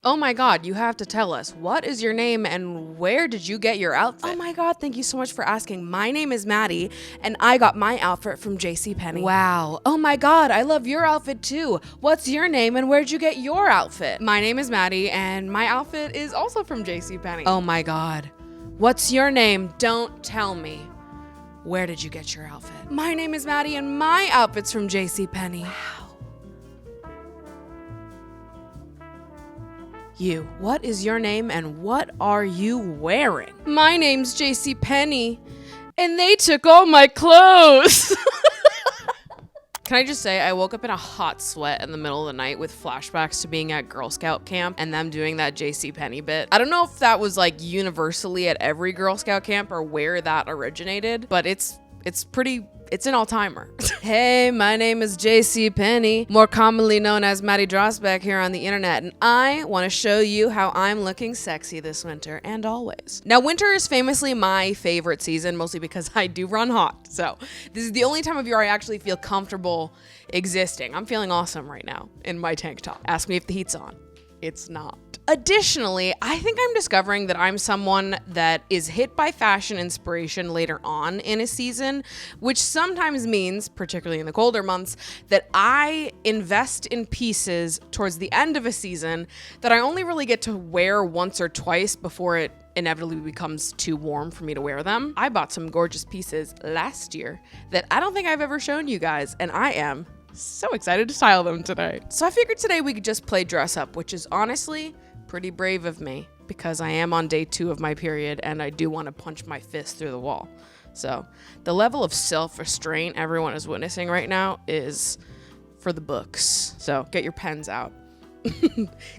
Oh my god, you have to tell us, what is your name and where did you get your outfit? Oh my god, thank you so much for asking. My name is Maddie and I got my outfit from JCPenney. Wow. Oh my god, I love your outfit too. What's your name and where'd you get your outfit? My name is Maddie and my outfit is also from JCPenney. Oh my god. What's your name? Don't tell me. Where did you get your outfit? My name is Maddie and my outfit's from JCPenney. Wow. You. What is your name and what are you wearing? My name's JCPenney and they took all my clothes. Can I just say, I woke up in a hot sweat in the middle of the night with flashbacks to being at Girl Scout camp and them doing that JCPenney bit. I don't know if that was like universally at every Girl Scout camp or where that originated, but it's an all-timer. Hey, my name is JCPenney, more commonly known as Maddie Dragsbaek here on the internet, and I want to show you how I'm looking sexy this winter and always. Now, winter is famously my favorite season, mostly because I do run hot. So this is the only time of year I actually feel comfortable existing. I'm feeling awesome right now in my tank top. Ask me if the heat's on. It's not. Additionally, I think I'm discovering that I'm someone that is hit by fashion inspiration later on in a season, which sometimes means, particularly in the colder months, that I invest in pieces towards the end of a season that I only really get to wear once or twice before it inevitably becomes too warm for me to wear them. I bought some gorgeous pieces last year that I don't think I've ever shown you guys, and I am so excited to style them today. So I figured today we could just play dress up, which is honestly pretty brave of me because I am on day 2 of my period and I do want to punch my fist through the wall. So the level of self-restraint everyone is witnessing right now is for the books. So get your pens out.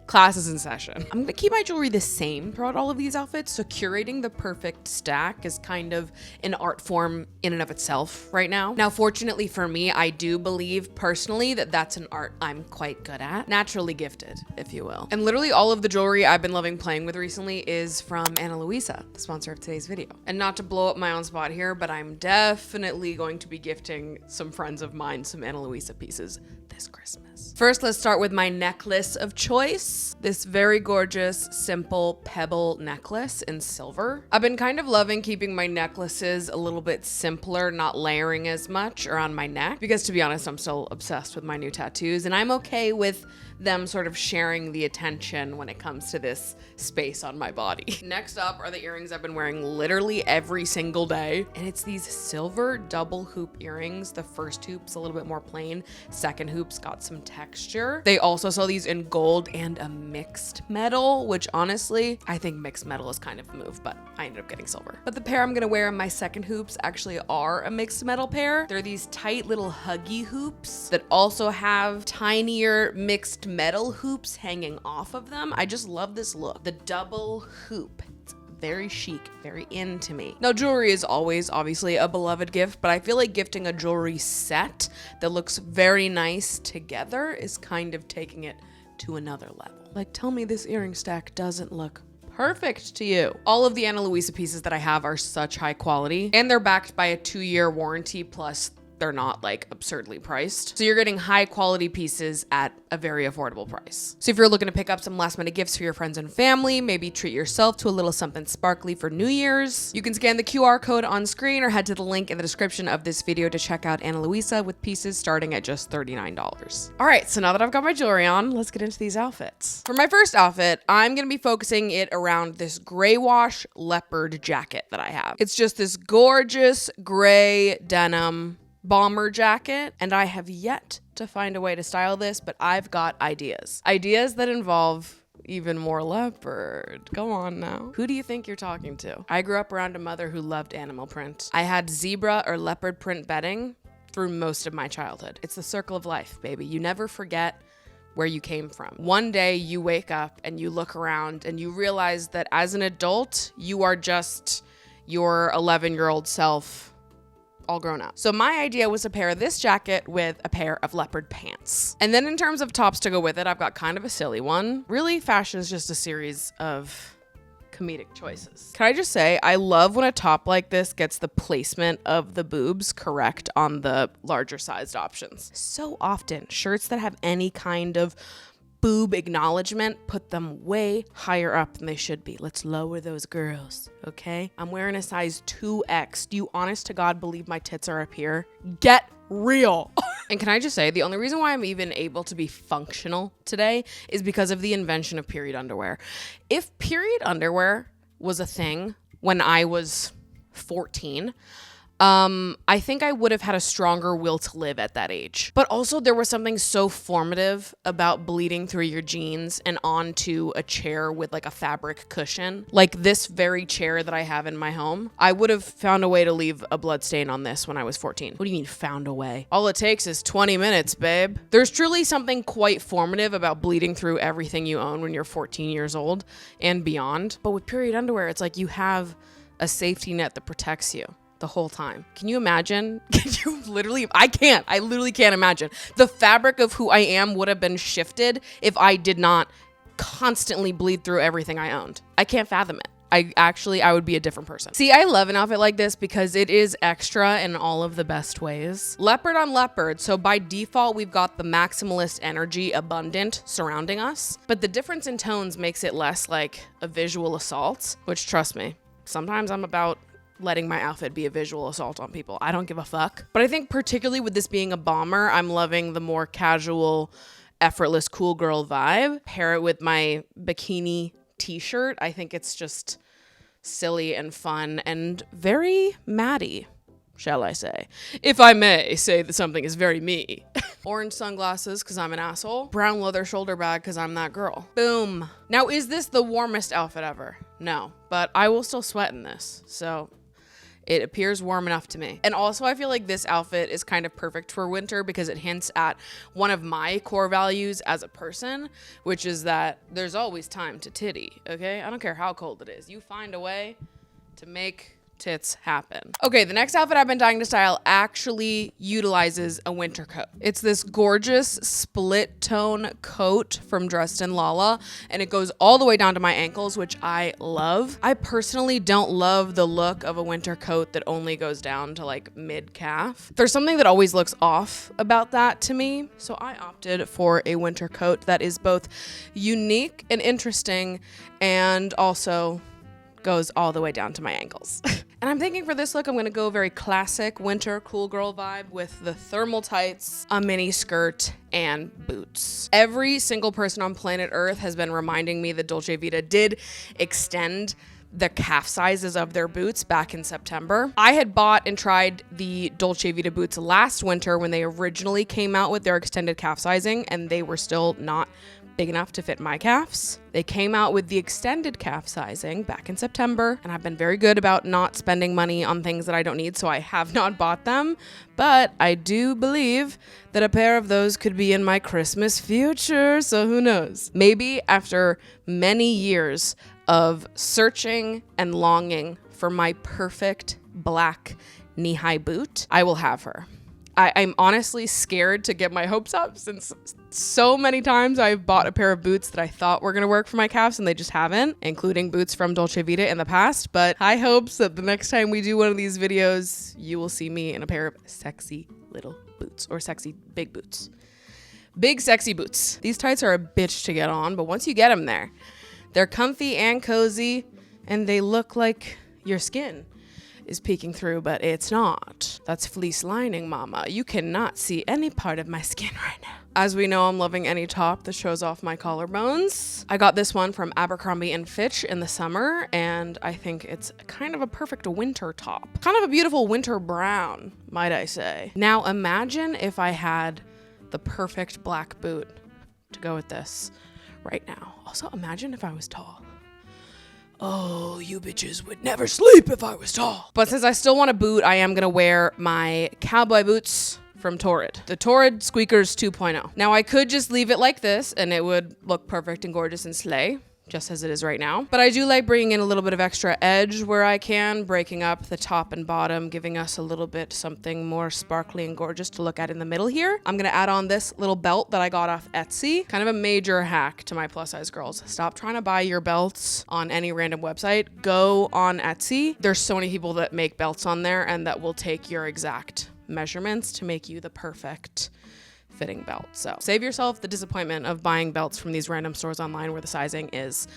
Class is in session. I'm gonna keep my jewelry the same throughout all of these outfits, so curating the perfect stack is kind of an art form in and of itself right now. Now, fortunately for me, I do believe personally that that's an art I'm quite good at. Naturally gifted, if you will. And literally all of the jewelry I've been loving playing with recently is from Ana Luisa, the sponsor of today's video. And not to blow up my own spot here, but I'm definitely going to be gifting some friends of mine some Ana Luisa pieces this Christmas. First, let's start with my necklace of choice. This very gorgeous, simple pebble necklace in silver. I've been kind of loving keeping my necklaces a little bit simpler, not layering as much around my neck, because to be honest, I'm still obsessed with my new tattoos and I'm okay with them sort of sharing the attention when it comes to this space on my body. Next up are the earrings I've been wearing literally every single day, and it's these silver double hoop earrings. The first hoop's a little bit more plain, second hoop's got some texture. They also sell these in gold and a mixed metal, which honestly, I think mixed metal is kind of a move, but I ended up getting silver. But the pair I'm gonna wear in my second hoops actually are a mixed metal pair. They're these tight little huggy hoops that also have tinier mixed metal hoops hanging off of them. I just love this look. The double hoop. It's very chic, very into me. Now, jewelry is always obviously a beloved gift, but I feel like gifting a jewelry set that looks very nice together is kind of taking it to another level. Like, tell me this earring stack doesn't look perfect to you. All of the Ana Luisa pieces that I have are such high quality, and they're backed by a 2-year warranty, plus they're not like absurdly priced. So you're getting high quality pieces at a very affordable price. So if you're looking to pick up some last minute gifts for your friends and family, maybe treat yourself to a little something sparkly for New Year's, you can scan the QR code on screen or head to the link in the description of this video to check out Ana Luisa with pieces starting at just $39. All right, so now that I've got my jewelry on, let's get into these outfits. For my first outfit, I'm gonna be focusing it around this gray wash leopard jacket that I have. It's just this gorgeous gray denim bomber jacket, and I have yet to find a way to style this, but I've got ideas. Ideas that involve even more leopard. Come on now. Who do you think you're talking to? I grew up around a mother who loved animal print. I had zebra or leopard print bedding through most of my childhood. It's the circle of life, baby. You never forget where you came from. One day you wake up and you look around and you realize that as an adult, you are just your 11-year-old self all grown up. So my idea was to pair this jacket with a pair of leopard pants. And then in terms of tops to go with it, I've got kind of a silly one. Really, fashion is just a series of comedic choices. Can I just say, I love when a top like this gets the placement of the boobs correct on the larger sized options. So often, shirts that have any kind of boob acknowledgement, put them way higher up than they should be. Let's lower those girls, okay? I'm wearing a size 2X. Do you honest to God believe my tits are up here? Get real. And can I just say, the only reason why I'm even able to be functional today is because of the invention of period underwear. If period underwear was a thing when I was 14, I think I would have had a stronger will to live at that age. But also there was something so formative about bleeding through your jeans and onto a chair with like a fabric cushion. Like this very chair that I have in my home. I would have found a way to leave a blood stain on this when I was 14. What do you mean found a way? All it takes is 20 minutes, babe. There's truly something quite formative about bleeding through everything you own when you're 14 years old and beyond. But with period underwear, it's like you have a safety net that protects you the whole time. Can you imagine? I literally can't imagine. The fabric of who I am would have been shifted if I did not constantly bleed through everything I owned. I can't fathom it. I would be a different person. See, I love an outfit like this because it is extra in all of the best ways. Leopard on leopard. So by default, we've got the maximalist energy abundant surrounding us, but the difference in tones makes it less like a visual assault, which trust me, sometimes I'm about letting my outfit be a visual assault on people. I don't give a fuck. But I think particularly with this being a bomber, I'm loving the more casual, effortless, cool girl vibe. Pair it with my bikini t-shirt. I think it's just silly and fun and very Maddie, shall I say. If I may say that something is very me. Orange sunglasses because I'm an asshole. Brown leather shoulder bag because I'm that girl. Boom. Now, is this the warmest outfit ever? No, but I will still sweat in this. So it appears warm enough to me. And also I feel like this outfit is kind of perfect for winter because it hints at one of my core values as a person, which is that there's always time to titty, okay? I don't care how cold it is. You find a way to make tits happen. Okay, the next outfit I've been dying to style actually utilizes a winter coat. It's this gorgeous split tone coat from Dressed in Lala, and it goes all the way down to my ankles, which I love. I personally don't love the look of a winter coat that only goes down to like mid calf. There's something that always looks off about that to me, so I opted for a winter coat that is both unique and interesting and also goes all the way down to my ankles. And I'm thinking for this look, I'm gonna go very classic winter cool girl vibe with the thermal tights, a mini skirt, and boots. Every single person on planet Earth has been reminding me that Dolce Vita did extend the calf sizes of their boots back in September. I had bought and tried the Dolce Vita boots last winter when they originally came out with their extended calf sizing, and they were still not big enough to fit my calves. They came out with the extended calf sizing back in September, and I've been very good about not spending money on things that I don't need, so I have not bought them, but I do believe that a pair of those could be in my Christmas future, so who knows? Maybe after many years of searching and longing for my perfect black knee-high boot, I will have her. I'm honestly scared to get my hopes up since so many times I've bought a pair of boots that I thought were going to work for my calves and they just haven't, including boots from Dolce Vita in the past. But high hopes that the next time we do one of these videos, you will see me in a pair of sexy little boots or sexy big boots. Big sexy boots. These tights are a bitch to get on, but once you get them there, they're comfy and cozy and they look like your skin is peeking through, but it's not. That's fleece lining, mama. You cannot see any part of my skin right now. As we know, I'm loving any top that shows off my collarbones. I got this one from Abercrombie & Fitch in the summer, and I think it's kind of a perfect winter top. Kind of a beautiful winter brown, might I say. Now imagine if I had the perfect black boot to go with this right now. Also, imagine if I was tall. Oh, you bitches would never sleep if I was tall. But since I still want a boot, I am gonna wear my cowboy boots from Torrid. The Torrid Squeakers 2.0. Now I could just leave it like this and it would look perfect and gorgeous and slay, just as it is right now. But I do like bringing in a little bit of extra edge where I can, breaking up the top and bottom, giving us a little bit something more sparkly and gorgeous to look at in the middle here. I'm gonna add on this little belt that I got off Etsy. Kind of a major hack to my plus size girls. Stop trying to buy your belts on any random website. Go on Etsy. There's so many people that make belts on there and that will take your exact measurements to make you the perfect fitting belt. So save yourself the disappointment of buying belts from these random stores online where the sizing is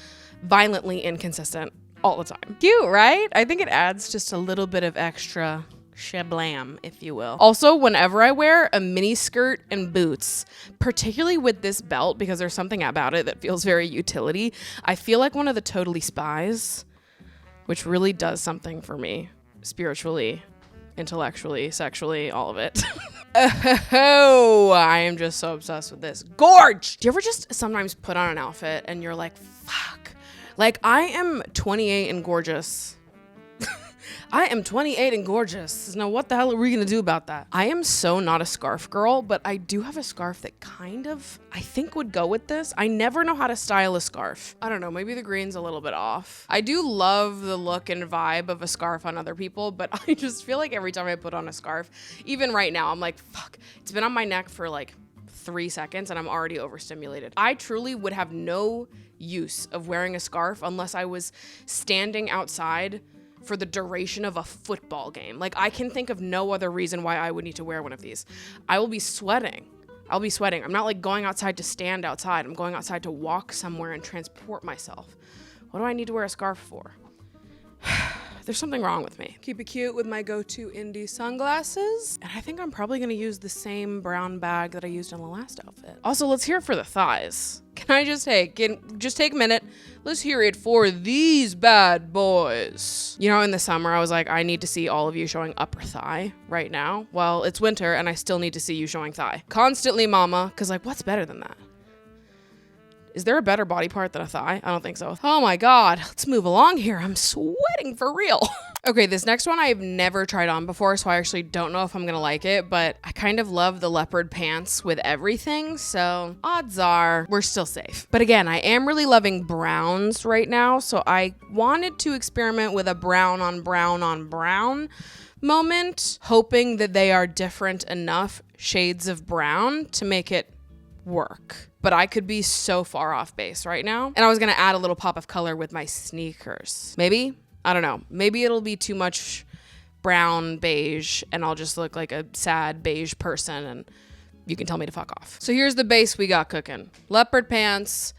violently inconsistent all the time. Cute, right? I think it adds just a little bit of extra shablam, if you will. Also, whenever I wear a mini skirt and boots, particularly with this belt, because there's something about it that feels very utility, I feel like one of the Totally Spies, which really does something for me spiritually, intellectually, sexually, all of it. Oh, I am just so obsessed with this. Gorge! Do you ever just sometimes put on an outfit and you're like, fuck. Like, I am 28 and gorgeous. I am 28 and gorgeous. Now, what the hell are we gonna do about that? I am so not a scarf girl, but I do have a scarf that kind of, I think would go with this. I never know how to style a scarf. I don't know, maybe the green's a little bit off. I do love the look and vibe of a scarf on other people, but I just feel like every time I put on a scarf, even right now, I'm like, fuck, it's been on my neck for like 3 seconds and I'm already overstimulated. I truly would have no use of wearing a scarf unless I was standing outside for the duration of a football game. Like, I can think of no other reason why I would need to wear one of these. I will be sweating. I'll be sweating. I'm not like going outside to stand outside. I'm going outside to walk somewhere and transport myself. What do I need to wear a scarf for? There's something wrong with me. Keep it cute with my go-to indie sunglasses. And I think I'm probably gonna use the same brown bag that I used in the last outfit. Also, let's hear it for the thighs. Can I just take a minute? Let's hear it for these bad boys. You know, in the summer, I was like, I need to see all of you showing upper thigh right now. Well, it's winter and I still need to see you showing thigh. Constantly, mama, because like, what's better than that? Is there a better body part than a thigh? I don't think so. Oh my God, let's move along here. I'm sweating for real. Okay, this next one I've never tried on before, so I actually don't know if I'm gonna like it, but I kind of love the leopard pants with everything, so odds are we're still safe. But again, I am really loving browns right now, so I wanted to experiment with a brown on brown on brown moment, hoping that they are different enough shades of brown to make it work. But I could be so far off base right now. And I was gonna add a little pop of color with my sneakers. Maybe? I don't know. Maybe it'll be too much brown beige and I'll just look like a sad beige person and you can tell me to fuck off. So here's the base we got cooking. Leopard pants,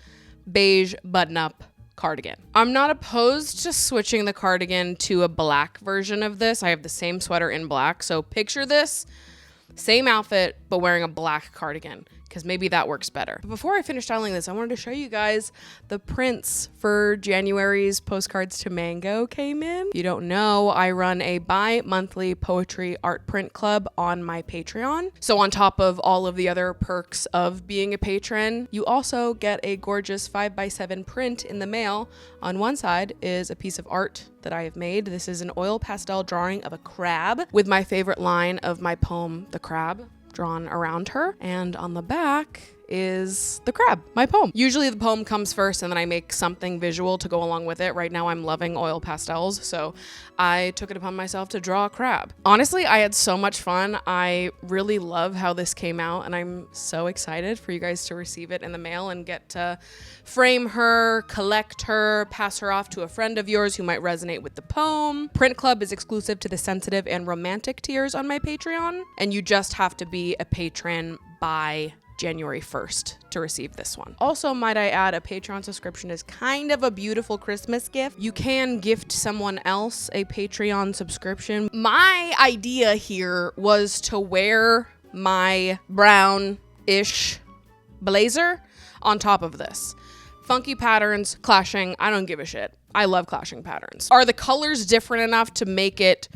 beige button-up cardigan. I'm not opposed to switching the cardigan to a black version of this. I have the same sweater in black. So picture this, same outfit, but wearing a black cardigan, because maybe that works better. But before I finish styling this, I wanted to show you guys the prints for January's Postcards to Mango came in. If you don't know, I run a bi-monthly poetry art print club on my Patreon. So on top of all of the other perks of being a patron, you also get a gorgeous 5x7 print in the mail. On one side is a piece of art that I have made. This is an oil pastel drawing of a crab with my favorite line of my poem, The Crab, drawn around her. And on the back is the crab, my poem. Usually the poem comes first and then I make something visual to go along with it. Right now I'm loving oil pastels, so I took it upon myself to draw a crab. Honestly, I had so much fun. I really love how this came out and I'm so excited for you guys to receive it in the mail and get to frame her, collect her, pass her off to a friend of yours who might resonate with the poem. Print Club is exclusive to the sensitive and romantic tiers on my Patreon, and you just have to be a patron by January 1st to receive this one. Also, might I add, a Patreon subscription is kind of a beautiful Christmas gift. You can gift someone else a Patreon subscription. My idea here was to wear my brown-ish blazer on top of this. Funky patterns, clashing, I don't give a shit. I love clashing patterns. Are the colors different enough to make it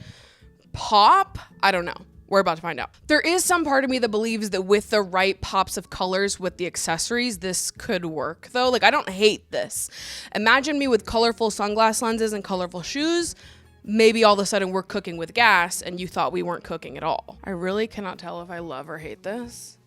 pop? I don't know. We're about to find out. There is some part of me that believes that with the right pops of colors with the accessories, this could work though. Like, I don't hate this. Imagine me with colorful sunglass lenses and colorful shoes. Maybe all of a sudden we're cooking with gas and you thought we weren't cooking at all. I really cannot tell if I love or hate this.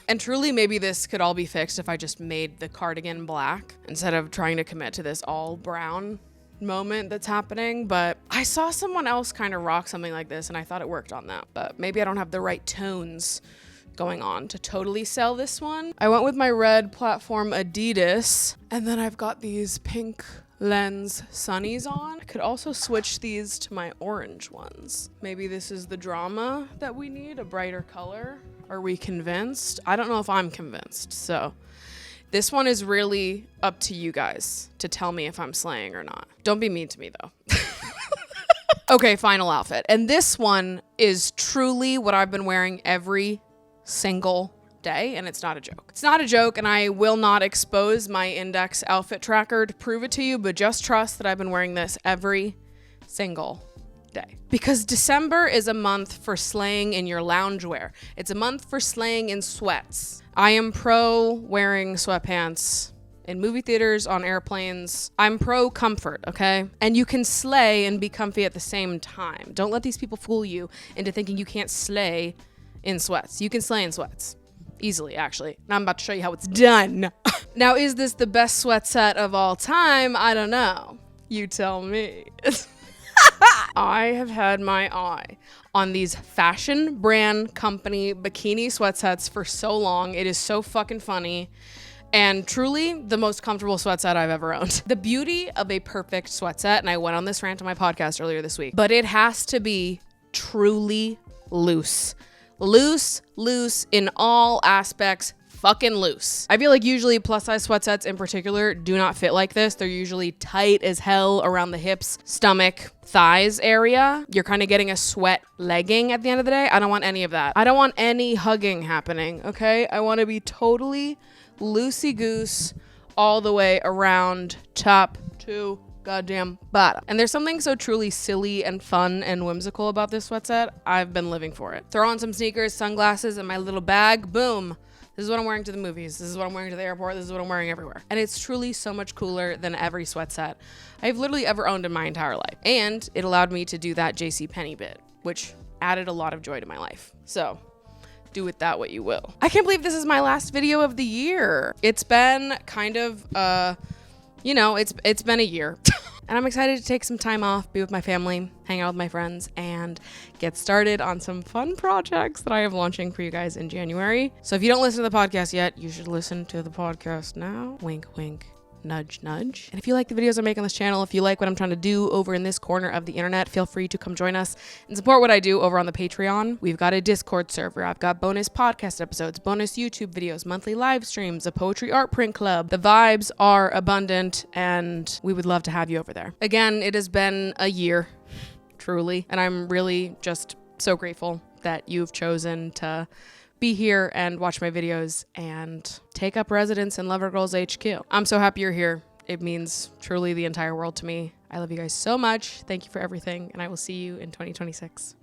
And truly, maybe this could all be fixed if I just made the cardigan black instead of trying to commit to this all brown moment that's happening. But I saw someone else kind of rock something like this and I thought it worked on that, but maybe I don't have the right tones going on to totally sell this one. I went with my red platform Adidas, and then I've got these pink lens sunnies on. I could also switch these to my orange ones. Maybe this is the drama that we need, a brighter color. Are we convinced? I don't know if I'm convinced. So this one is really up to you guys to tell me if I'm slaying or not. Don't be mean to me though. Okay, final outfit. And this one is truly what I've been wearing every single day, and it's not a joke. It's not a joke, and I will not expose my index outfit tracker to prove it to you, but just trust that I've been wearing this every single day. Because December is a month for slaying in your loungewear. It's a month for slaying in sweats. I am pro wearing sweatpants in movie theaters, on airplanes. I'm pro comfort, okay? And you can slay and be comfy at the same time. Don't let these people fool you into thinking you can't slay in sweats. You can slay in sweats. Easily, actually. Now I'm about to show you how it's done. Now, is this the best sweat set of all time? I don't know. You tell me. I have had my eye on these fashion brand company bikini sweat sets for so long. It is so fucking funny. And truly the most comfortable sweat set I've ever owned. The beauty of a perfect sweat set, and I went on this rant on my podcast earlier this week, but it has to be truly loose. Loose in all aspects, fucking loose. I feel like usually plus size sweat sets in particular do not fit like this. They're usually tight as hell around the hips, stomach, thighs area. You're kind of getting a sweat legging at the end of the day. I don't want any of that. I don't want any hugging happening, okay? I want to be totally loosey-goose all the way around top to goddamn bottom. And there's something so truly silly and fun and whimsical about this sweat set. I've been living for it. Throw on some sneakers, sunglasses, and my little bag. Boom. This is what I'm wearing to the movies. This is what I'm wearing to the airport. This is what I'm wearing everywhere. And it's truly so much cooler than every sweat set I've literally ever owned in my entire life. And it allowed me to do that JCPenney bit, which added a lot of joy to my life. So do with that what you will. I can't believe this is my last video of the year. It's been kind of, it's been a year. And I'm excited to take some time off, be with my family, hang out with my friends, and get started on some fun projects that I have launching for you guys in January. So if you don't listen to the podcast yet, you should listen to the podcast now. Wink, wink. Nudge, nudge. And if you like the videos I make on this channel, if you like what I'm trying to do over in this corner of the internet, feel free to come join us and support what I do over on the Patreon. We've got a Discord server. I've got bonus podcast episodes, bonus YouTube videos, monthly live streams, a poetry art print club. The vibes are abundant and we would love to have you over there. Again, it has been a year, truly, and I'm really just so grateful that you've chosen to be here and watch my videos and take up residence in Lover Girls HQ. I'm so happy you're here. It means truly the entire world to me. I love you guys so much. Thank you for everything, and I will see you in 2026.